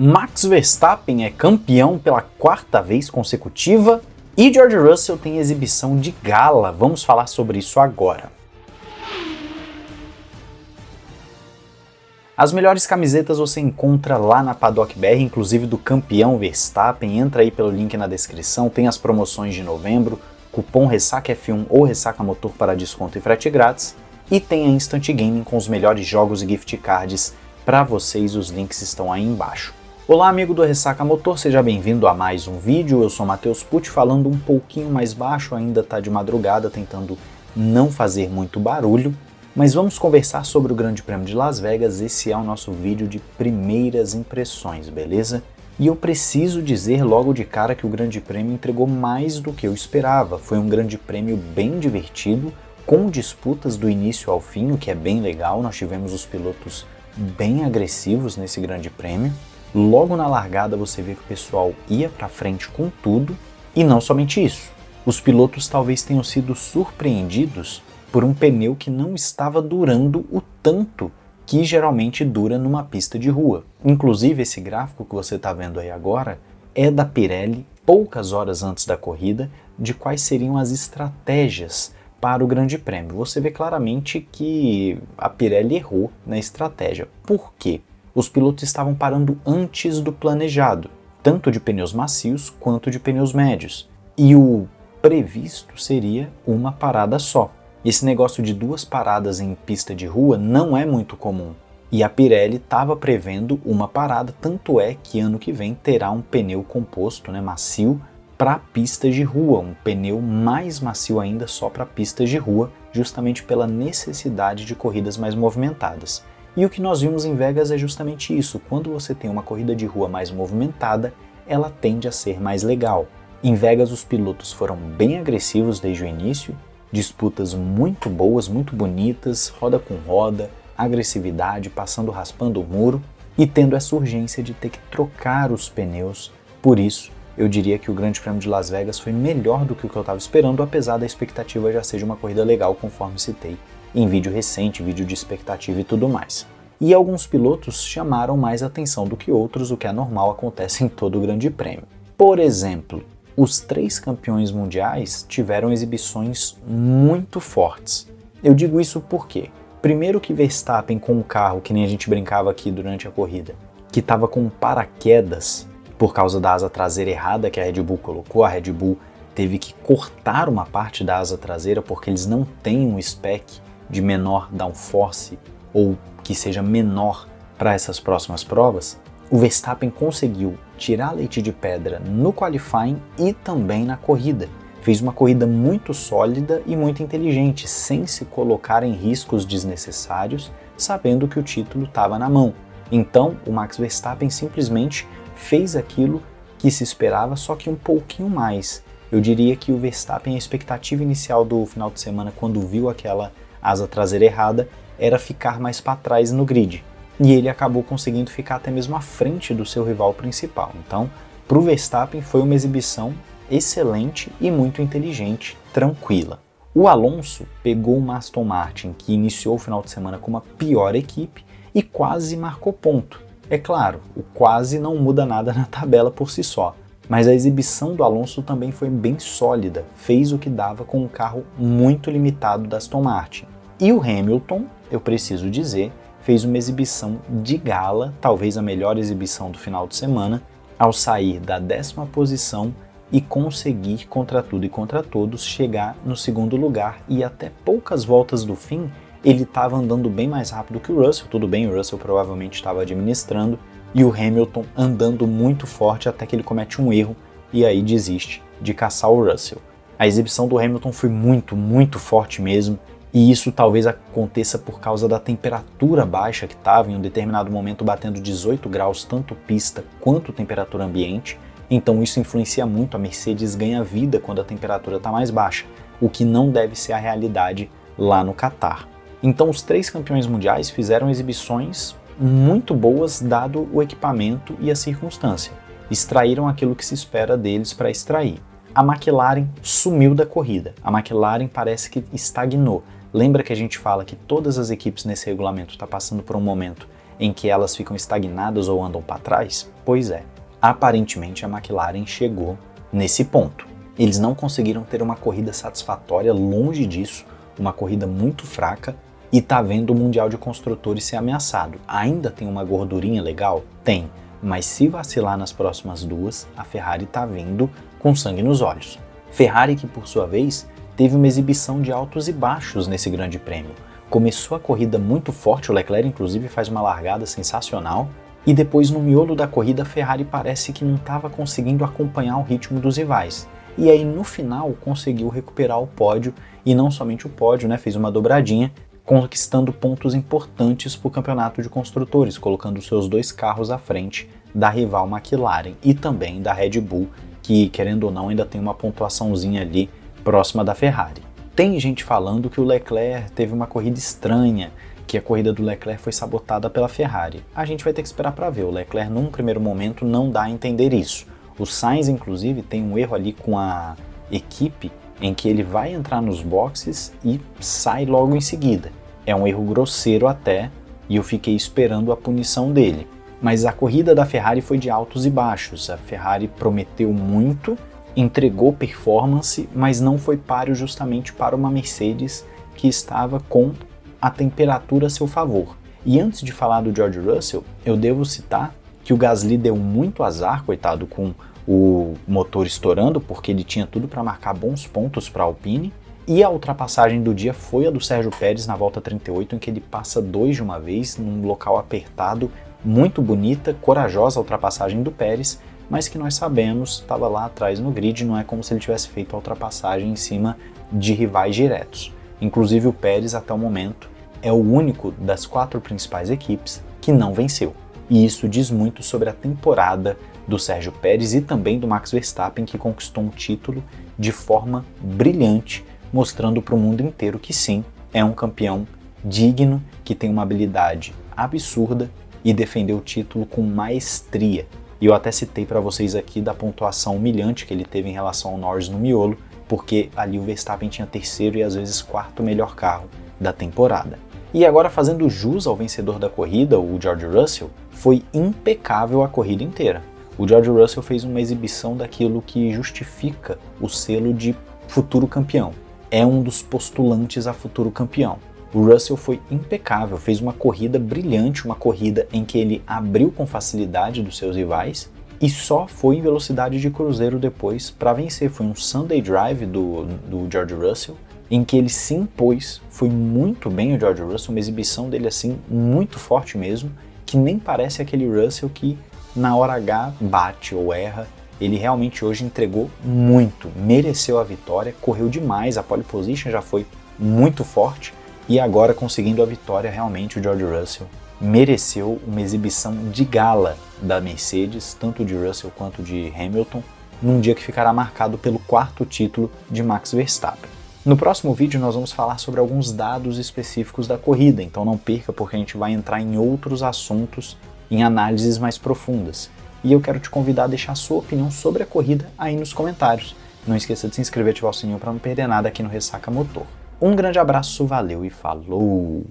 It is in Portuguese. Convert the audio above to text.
Max Verstappen é campeão pela quarta vez consecutiva e George Russell tem exibição de gala. Vamos falar sobre isso agora. As melhores camisetas você encontra lá na Paddock BR, inclusive do campeão Verstappen. Entra aí pelo link na descrição, tem as promoções de novembro, cupom RessacaF1 ou Ressaca Motor para desconto e frete grátis. E tem a Instant Gaming com os melhores jogos e gift cards para vocês, os links estão aí embaixo. Olá amigo do Ressaca Motor, seja bem-vindo a mais um vídeo. Eu sou Matheus Pucci, falando um pouquinho mais baixo, ainda tá de madrugada, tentando não fazer muito barulho. Mas vamos conversar sobre o Grande Prêmio de Las Vegas. Esse é o nosso vídeo de primeiras impressões, beleza? E eu preciso dizer logo de cara que o Grande Prêmio entregou mais do que eu esperava. Foi um Grande Prêmio bem divertido, com disputas do início ao fim, o que é bem legal. Nós tivemos os pilotos bem agressivos nesse Grande Prêmio. Logo na largada você vê que o pessoal ia para frente com tudo. E não somente isso, os pilotos talvez tenham sido surpreendidos por um pneu que não estava durando o tanto que geralmente dura numa pista de rua. Inclusive esse gráfico que você está vendo aí agora é da Pirelli, poucas horas antes da corrida, de quais seriam as estratégias para o Grande Prêmio. Você vê claramente que a Pirelli errou na estratégia. Por quê? Os pilotos estavam parando antes do planejado, tanto de pneus macios quanto de pneus médios. E o previsto seria uma parada só. Esse negócio de duas paradas em pista de rua não é muito comum. E a Pirelli estava prevendo uma parada, tanto é que ano que vem terá um pneu composto, macio, para pistas de rua, um pneu mais macio ainda só para pistas de rua, justamente pela necessidade de corridas mais movimentadas. E o que nós vimos em Vegas é justamente isso. Quando você tem uma corrida de rua mais movimentada, ela tende a ser mais legal. Em Vegas os pilotos foram bem agressivos desde o início, disputas muito boas, muito bonitas, roda com roda, agressividade, passando raspando o muro e tendo essa urgência de ter que trocar os pneus. Por isso, eu diria que o Grande Prêmio de Las Vegas foi melhor do que o que eu estava esperando, apesar da expectativa já ser de uma corrida legal, conforme citei em vídeo recente, vídeo de expectativa e tudo mais. E alguns pilotos chamaram mais atenção do que outros, o que é normal, acontece em todo o Grande Prêmio. Por exemplo, os 3 campeões mundiais tiveram exibições muito fortes. Eu digo isso porque, primeiro que Verstappen com um carro, que nem a gente brincava aqui durante a corrida, que estava com paraquedas por causa da asa traseira errada que a Red Bull colocou, a Red Bull teve que cortar uma parte da asa traseira porque eles não têm um spec de menor downforce ou que seja menor para essas próximas provas. O Verstappen conseguiu tirar leite de pedra no qualifying e também na corrida. Fez uma corrida muito sólida e muito inteligente, sem se colocar em riscos desnecessários, sabendo que o título estava na mão. Então, o Max Verstappen simplesmente fez aquilo que se esperava, só que um pouquinho mais. Eu diria que o Verstappen, a expectativa inicial do final de semana, quando viu aquela asa traseira errada, era ficar mais para trás no grid. E ele acabou conseguindo ficar até mesmo à frente do seu rival principal. Então, para o Verstappen foi uma exibição excelente e muito inteligente, tranquila. O Alonso pegou uma Aston Martin que iniciou o final de semana com uma pior equipe e quase marcou ponto. É claro, o quase não muda nada na tabela por si só, mas a exibição do Alonso também foi bem sólida, fez o que dava com um carro muito limitado da Aston Martin. E o Hamilton, eu preciso dizer, fez uma exibição de gala, talvez a melhor exibição do final de semana, ao sair da 10ª posição e conseguir, contra tudo e contra todos, chegar no 2º lugar. E até poucas voltas do fim, ele estava andando bem mais rápido que o Russell. Tudo bem, o Russell provavelmente estava administrando, e o Hamilton andando muito forte até que ele comete um erro e aí desiste de caçar o Russell. A exibição do Hamilton foi muito, muito forte mesmo. E isso talvez aconteça por causa da temperatura baixa que estava, em um determinado momento batendo 18 graus, tanto pista quanto temperatura ambiente. Então isso influencia muito, a Mercedes ganha vida quando a temperatura está mais baixa, o que não deve ser a realidade lá no Catar. Então os 3 campeões mundiais fizeram exibições muito boas dado o equipamento e a circunstância. Extraíram aquilo que se espera deles para extrair. A McLaren sumiu da corrida, a McLaren parece que estagnou. Lembra que a gente fala que todas as equipes nesse regulamento estão passando por um momento em que elas ficam estagnadas ou andam para trás? Pois é, aparentemente a McLaren chegou nesse ponto. Eles não conseguiram ter uma corrida satisfatória, longe disso, uma corrida muito fraca, e tá vendo o Mundial de Construtores ser ameaçado. Ainda tem uma gordurinha legal? Tem, mas se vacilar nas próximas duas, a Ferrari tá vindo com sangue nos olhos. Ferrari que, por sua vez, teve uma exibição de altos e baixos nesse grande prêmio. Começou a corrida muito forte, o Leclerc inclusive faz uma largada sensacional, e depois no miolo da corrida a Ferrari parece que não estava conseguindo acompanhar o ritmo dos rivais. E aí no final conseguiu recuperar o pódio, e não somente o pódio, fez uma dobradinha, conquistando pontos importantes para o campeonato de construtores, colocando seus dois carros à frente da rival McLaren e também da Red Bull, que querendo ou não ainda tem uma pontuaçãozinha ali próxima da Ferrari. Tem gente falando que o Leclerc teve uma corrida estranha, que a corrida do Leclerc foi sabotada pela Ferrari. A gente vai ter que esperar para ver, o Leclerc num primeiro momento não dá a entender isso. O Sainz inclusive tem um erro ali com a equipe em que ele vai entrar nos boxes e sai logo em seguida. É um erro grosseiro até, e eu fiquei esperando a punição dele. Mas a corrida da Ferrari foi de altos e baixos, a Ferrari prometeu muito, entregou performance, mas não foi páreo justamente para uma Mercedes que estava com a temperatura a seu favor. E antes de falar do George Russell, eu devo citar que o Gasly deu muito azar, coitado, com o motor estourando, porque ele tinha tudo para marcar bons pontos para a Alpine, e a ultrapassagem do dia foi a do Sérgio Pérez na volta 38, em que ele passa dois de uma vez, num local apertado, muito bonita, corajosa a ultrapassagem do Pérez, mas que nós sabemos estava lá atrás no grid, não é como se ele tivesse feito a ultrapassagem em cima de rivais diretos. Inclusive o Pérez, até o momento, é o único das 4 principais equipes que não venceu. E isso diz muito sobre a temporada do Sérgio Pérez e também do Max Verstappen, que conquistou um título de forma brilhante, mostrando para o mundo inteiro que sim, é um campeão digno, que tem uma habilidade absurda e defendeu o título com maestria. E eu até citei para vocês aqui da pontuação humilhante que ele teve em relação ao Norris no miolo, porque ali o Verstappen tinha terceiro e às vezes quarto melhor carro da temporada. E agora, fazendo jus ao vencedor da corrida, o George Russell, foi impecável a corrida inteira. O George Russell fez uma exibição daquilo que justifica o selo de futuro campeão. É um dos postulantes a futuro campeão. O Russell foi impecável, fez uma corrida brilhante, uma corrida em que ele abriu com facilidade dos seus rivais e só foi em velocidade de cruzeiro depois para vencer. Foi um Sunday Drive do George Russell, em que ele se impôs, foi muito bem o George Russell, uma exibição dele assim muito forte mesmo, que nem parece aquele Russell que na hora H bate ou erra. Ele realmente hoje entregou muito, mereceu a vitória, correu demais, a pole position já foi muito forte, e agora conseguindo a vitória, realmente o George Russell mereceu uma exibição de gala da Mercedes, tanto de Russell quanto de Hamilton, num dia que ficará marcado pelo 4º título de Max Verstappen. No próximo vídeo nós vamos falar sobre alguns dados específicos da corrida, então não perca, porque a gente vai entrar em outros assuntos, em análises mais profundas. E eu quero te convidar a deixar a sua opinião sobre a corrida aí nos comentários. Não esqueça de se inscrever e ativar o sininho para não perder nada aqui no Ressaca Motor. Um grande abraço, valeu e falou!